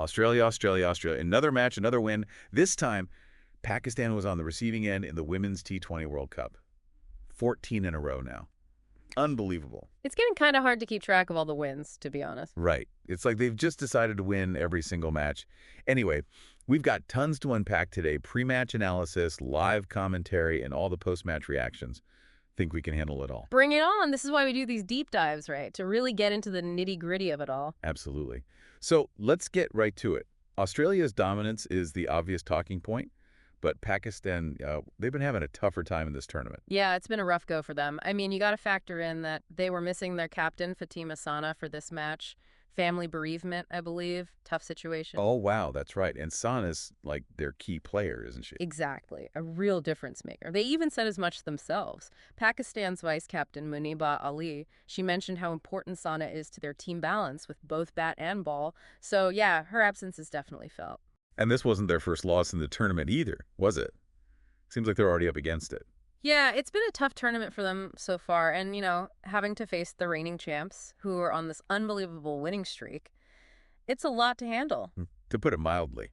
Australia, Australia, Australia. Another match, another win. This time, Pakistan was on the receiving end in the Women's T20 World Cup. 14 in a row now. Unbelievable. It's getting kind of hard to keep track of all the wins, to be honest. Right. It's like they've just decided to win every single match. Anyway, we've got tons to unpack today. Pre-match analysis, live commentary, and all the post-match reactions. Think we can handle it all. Bring it on. This is why we do these deep dives, right? To really get into the nitty-gritty of it all. Absolutely. So let's get right to it. Australia's dominance is the obvious talking point, but Pakistan, they've been having a tougher time in this tournament. Yeah, it's been a rough go for them. I mean, you got to factor in that they were missing their captain, Fatima Sana, for this match. Family bereavement, I believe. Tough situation. Oh, wow, that's right. And Sana's like their key player, isn't she? Exactly. A real difference maker. They even said as much themselves. Pakistan's vice captain, Muniba Ali, she mentioned how important Sana is to their team balance with both bat and ball. So, yeah, her absence is definitely felt. And this wasn't their first loss in the tournament either, was it? Seems like they're already up against it. Yeah, it's been a tough tournament for them so far. And, having to face the reigning champs who are on this unbelievable winning streak, it's a lot to handle. To put it mildly.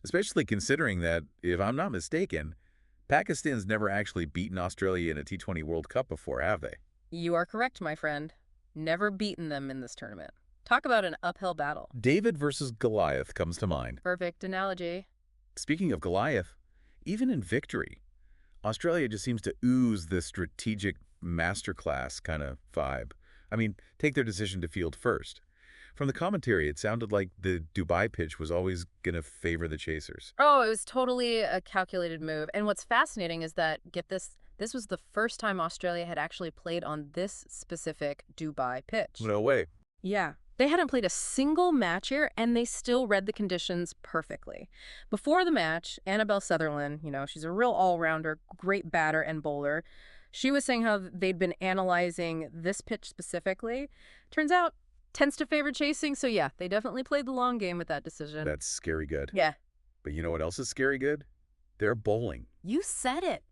Especially considering that, if I'm not mistaken, Pakistan's never actually beaten Australia in a T20 World Cup before, have they? You are correct, my friend. Never beaten them in this tournament. Talk about an uphill battle. David versus Goliath comes to mind. Perfect analogy. Speaking of Goliath, even in victory, Australia just seems to ooze this strategic masterclass kind of vibe. I mean, take their decision to field first. From the commentary, it sounded like the Dubai pitch was always going to favor the chasers. Oh, it was totally a calculated move. And what's fascinating is that, get this, this was the first time Australia had actually played on this specific Dubai pitch. No way. Yeah. They hadn't played a single match here, and they still read the conditions perfectly. Before the match, Annabelle Sutherland, she's a real all-rounder, great batter and bowler. She was saying how they'd been analyzing this pitch specifically. Turns out, tends to favor chasing, so yeah, they definitely played the long game with that decision. That's scary good. Yeah. But you know what else is scary good? They're bowling. You said it.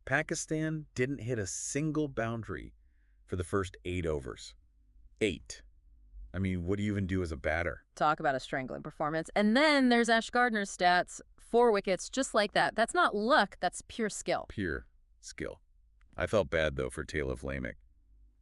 Pakistan didn't hit a single boundary for the first 8 overs. 8. I mean, what do you even do as a batter? Talk about a strangling performance. And then there's Ash Gardner's stats. 4 wickets, just like that. That's not luck, that's pure skill. Pure skill. I felt bad, though, for Taylor Flaming.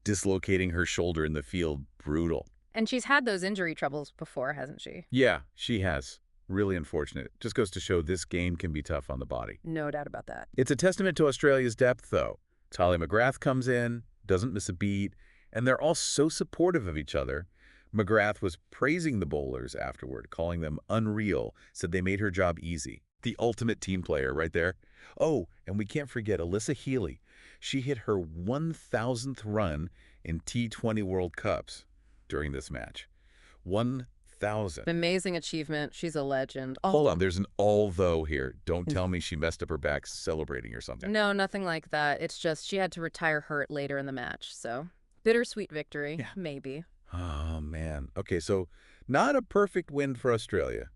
Dislocating her shoulder in the field, brutal. And she's had those injury troubles before, hasn't she? Yeah, she has. Really unfortunate. Just goes to show this game can be tough on the body. No doubt about that. It's a testament to Australia's depth, though. Tali McGrath comes in, doesn't miss a beat, and they're all so supportive of each other. McGrath was praising the bowlers afterward, calling them unreal, said they made her job easy. The ultimate team player right there. Oh, and we can't forget Alyssa Healy. She hit her 1,000th run in T20 World Cups during this match. 1,000. Amazing achievement. She's a legend. Hold on, there's an although here. Don't tell me she messed up her back celebrating or something. No, nothing like that. It's just she had to retire hurt later in the match, so bittersweet victory, Yeah. maybe. Oh, man. Okay, so not a perfect win for Australia,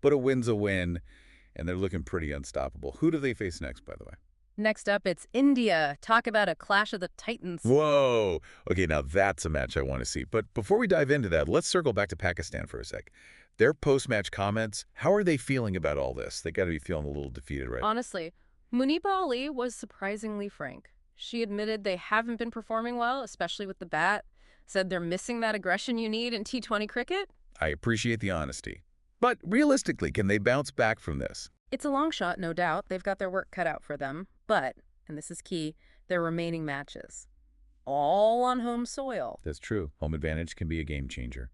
but a win's a win, and they're looking pretty unstoppable. Who do they face next, by the way? Next up, it's India. Talk about a clash of the titans. Whoa. Okay, now that's a match I want to see. But before we dive into that, let's circle back to Pakistan for a sec. Their post-match comments, how are they feeling about all this? They got to be feeling a little defeated, right? Honestly, Muniba Ali was surprisingly frank. She admitted they haven't been performing well, especially with the bat. Said they're missing that aggression you need in T20 cricket. I appreciate the honesty. But realistically, can they bounce back from this? It's a long shot, no doubt. They've got their work cut out for them. But, and this is key, their remaining matches. All on home soil. That's true. Home advantage can be a game changer.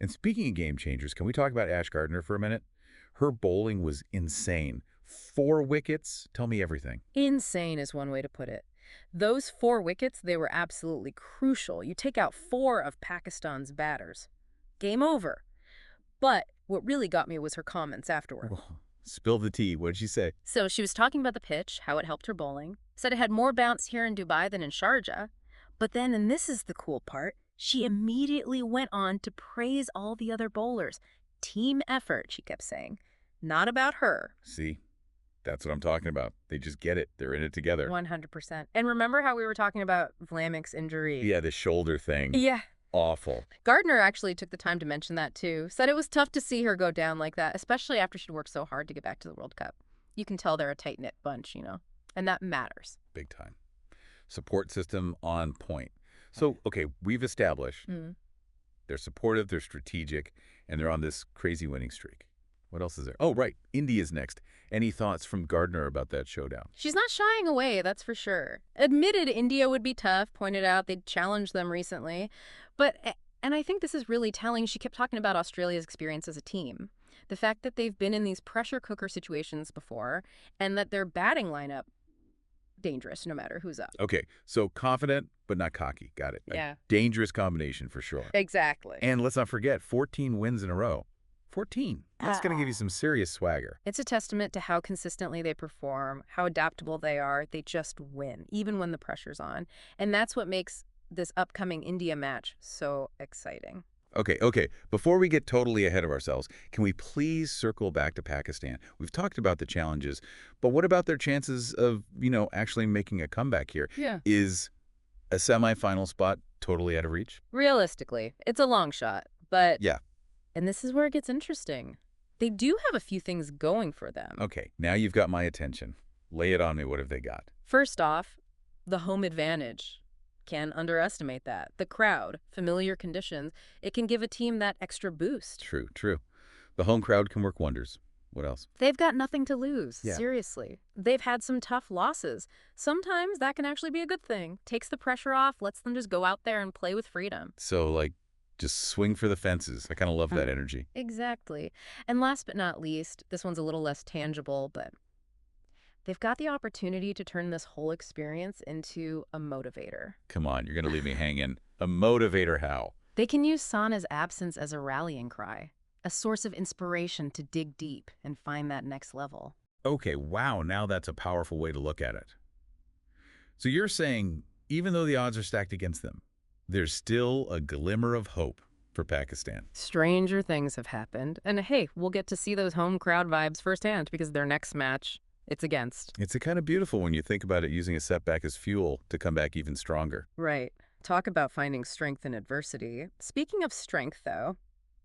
And speaking of game changers, can we talk about Ash Gardner for a minute? Her bowling was insane. 4 wickets? Tell me everything. Insane is one way to put it. Those 4 wickets, they were absolutely crucial. You take out 4 of Pakistan's batters. Game over. But what really got me was her comments afterward. Whoa. Spill the tea. What did she say? So she was talking about the pitch, how it helped her bowling. Said it had more bounce here in Dubai than in Sharjah. But then, and this is the cool part, she immediately went on to praise all the other bowlers. Team effort, she kept saying. Not about her. See? That's what I'm talking about. They just get it. They're in it together. 100%. And remember how we were talking about Vlaming's injury? Yeah, the shoulder thing. Yeah. Awful. Gardner actually took the time to mention that, too. Said it was tough to see her go down like that, especially after she'd worked so hard to get back to the World Cup. You can tell they're a tight-knit bunch, and that matters. Big time. Support system on point. So, okay, we've established they're supportive, they're strategic, and they're on this crazy winning streak. What else is there? Oh, right. India's next. Any thoughts from Gardner about that showdown? She's not shying away, that's for sure. Admitted India would be tough, pointed out they'd challenged them recently. And I think this is really telling, she kept talking about Australia's experience as a team. The fact that they've been in these pressure cooker situations before, and that their batting lineup, dangerous no matter who's up. Okay, so confident but not cocky. Got it. Yeah. A dangerous combination for sure. Exactly. And let's not forget, 14 wins in a row. 14. That's going to give you some serious swagger. It's a testament to how consistently they perform, how adaptable they are. They just win, even when the pressure's on. And that's what makes this upcoming India match so exciting. Okay. Before we get totally ahead of ourselves, can we please circle back to Pakistan? We've talked about the challenges, but what about their chances of, actually making a comeback here? Yeah. Is a semifinal spot totally out of reach? Realistically, it's a long shot, but... Yeah. And this is where it gets interesting. They do have a few things going for them. Okay, now you've got my attention. Lay it on me. What have they got? First off, the home advantage. Can't underestimate that. The crowd, familiar conditions, it can give a team that extra boost. True. The home crowd can work wonders. What else? They've got nothing to lose, Yeah. seriously. They've had some tough losses. Sometimes that can actually be a good thing. Takes the pressure off, lets them just go out there and play with freedom. So, just swing for the fences. I kind of love that energy. Exactly. And last but not least, this one's a little less tangible, but they've got the opportunity to turn this whole experience into a motivator. Come on, you're going to leave me hanging. A motivator how? They can use Sana's absence as a rallying cry, a source of inspiration to dig deep and find that next level. Okay, wow, now that's a powerful way to look at it. So you're saying, even though the odds are stacked against them, there's still a glimmer of hope for Pakistan. Stranger things have happened. And hey, we'll get to see those home crowd vibes firsthand because their next match, it's against. It's kind of beautiful when you think about it, using a setback as fuel to come back even stronger. Right. Talk about finding strength in adversity. Speaking of strength, though,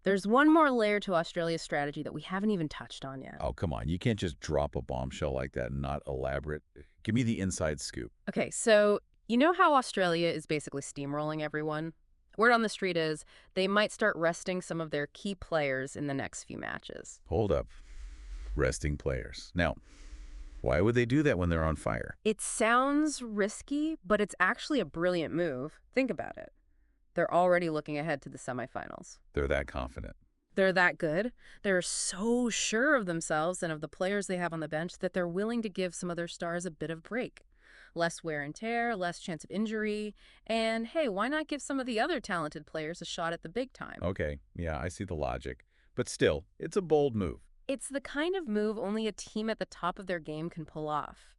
there's one more layer to Australia's strategy that we haven't even touched on yet. Oh, come on. You can't just drop a bombshell like that and not elaborate. Give me the inside scoop. Okay, so you know how Australia is basically steamrolling everyone? Word on the street is they might start resting some of their key players in the next few matches. Hold up. Resting players. Now, why would they do that when they're on fire? It sounds risky, but it's actually a brilliant move. Think about it. They're already looking ahead to the semifinals. They're that confident. They're that good. They're so sure of themselves and of the players they have on the bench that they're willing to give some of their stars a bit of break. Less wear and tear, less chance of injury, and hey, why not give some of the other talented players a shot at the big time? Okay, yeah, I see the logic. But still, it's a bold move. It's the kind of move only a team at the top of their game can pull off.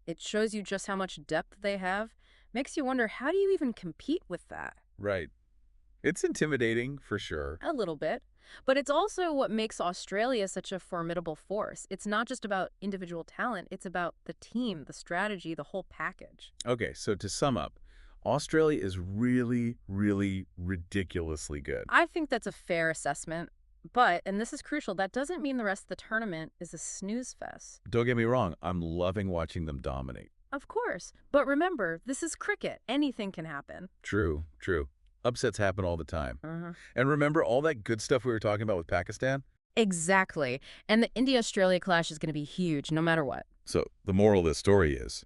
It shows you just how much depth they have. Makes you wonder, how do you even compete with that? Right. It's intimidating, for sure. A little bit. But it's also what makes Australia such a formidable force. It's not just about individual talent. It's about the team, the strategy, the whole package. Okay, so to sum up, Australia is really, really ridiculously good. I think that's a fair assessment. But, and this is crucial, that doesn't mean the rest of the tournament is a snooze fest. Don't get me wrong, I'm loving watching them dominate. Of course. But remember, this is cricket. Anything can happen. True. Upsets happen all the time. And remember all that good stuff we were talking about with Pakistan? Exactly. And the India-Australia clash is going to be huge, no matter what. So the moral of this story is,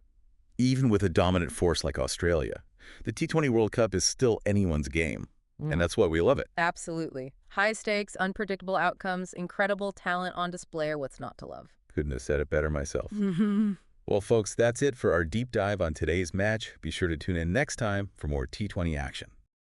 even with a dominant force like Australia, the T20 World Cup is still anyone's game. And that's why we love it. Absolutely. High stakes, unpredictable outcomes, incredible talent on display are what's not to love. Couldn't have said it better myself. Well, folks, that's it for our deep dive on today's match. Be sure to tune in next time for more T20 action.